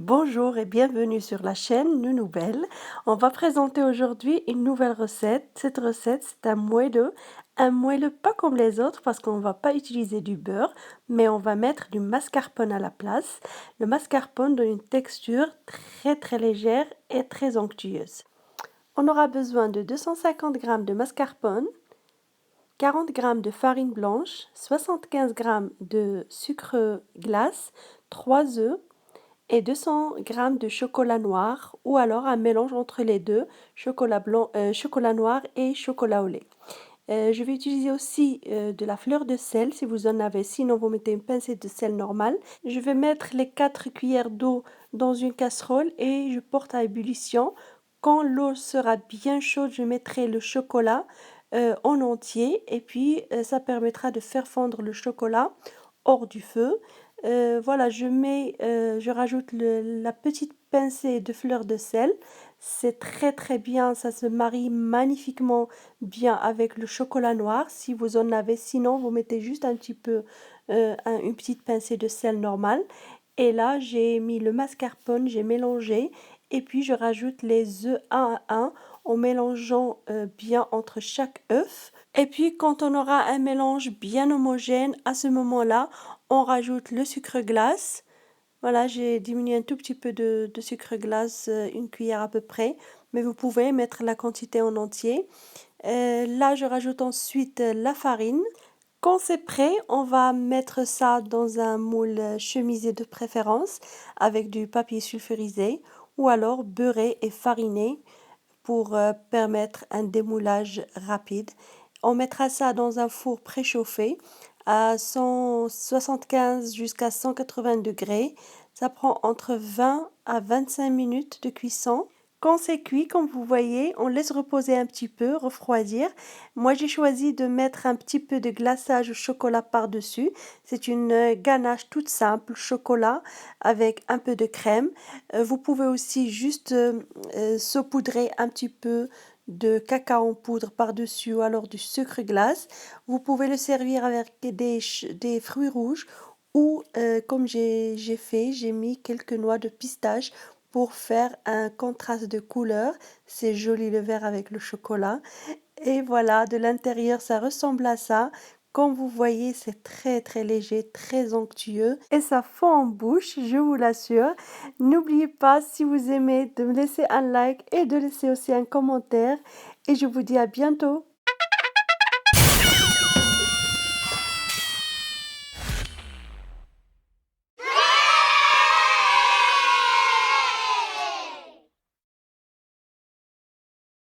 Bonjour et bienvenue sur la chaîne Nounoubelle. On va présenter aujourd'hui une nouvelle recette. Cette recette, c'est un moelleux pas comme les autres parce qu'on ne va pas utiliser du beurre, mais on va mettre du mascarpone à la place. Le mascarpone donne une texture très légère et très onctueuse. On aura besoin de 250 g de mascarpone, 40 g de farine blanche, 75 g de sucre glace, 3 œufs, et 200 g de chocolat noir ou alors un mélange entre les deux, chocolat noir et chocolat au lait. Je vais utiliser aussi de la fleur de sel si vous en avez, sinon vous mettez une pincée de sel normale. Je vais mettre les 4 cuillères d'eau dans une casserole et je porte à ébullition. Quand l'eau sera bien chaude, je mettrai le chocolat en entier et puis ça permettra de faire fondre le chocolat hors du feu. Voilà, je rajoute la petite pincée de fleur de sel. C'est très bien, ça se marie magnifiquement bien avec le chocolat noir si vous en avez. Sinon, vous mettez juste un petit peu, une petite pincée de sel normal. Et là, j'ai mis le mascarpone, j'ai mélangé et puis je rajoute les œufs un à un en mélangeant bien entre chaque œuf. Et puis quand on aura un mélange bien homogène, à ce moment-là, on rajoute le sucre glace. Voilà, j'ai diminué un tout petit peu de sucre glace, une cuillère à peu près, mais vous pouvez mettre la quantité en entier. Là, je rajoute ensuite la farine. Quand c'est prêt, on va mettre ça dans un moule chemisé de préférence avec du papier sulfurisé ou alors beurré et fariné pour permettre un démoulage rapide. On mettra ça dans un four préchauffé à 175 jusqu'à 180 degrés. Ça prend entre 20 à 25 minutes de cuisson. Quand c'est cuit, comme vous voyez, on laisse reposer un petit peu, refroidir. Moi, j'ai choisi de mettre un petit peu de glaçage au chocolat par-dessus. C'est une ganache toute simple, chocolat avec un peu de crème. Vous pouvez aussi juste saupoudrer un petit peu de cacao en poudre par-dessus ou alors du sucre glace. Vous pouvez le servir avec des fruits rouges ou comme j'ai fait, j'ai mis quelques noix de pistache pour faire un contraste de couleur. C'est joli le vert avec le chocolat. Et voilà, de l'intérieur, ça ressemble à ça. Comme vous voyez, c'est très léger, très onctueux et ça fond en bouche, je vous l'assure. N'oubliez pas, si vous aimez, de me laisser un like et de laisser aussi un commentaire. Et je vous dis à bientôt.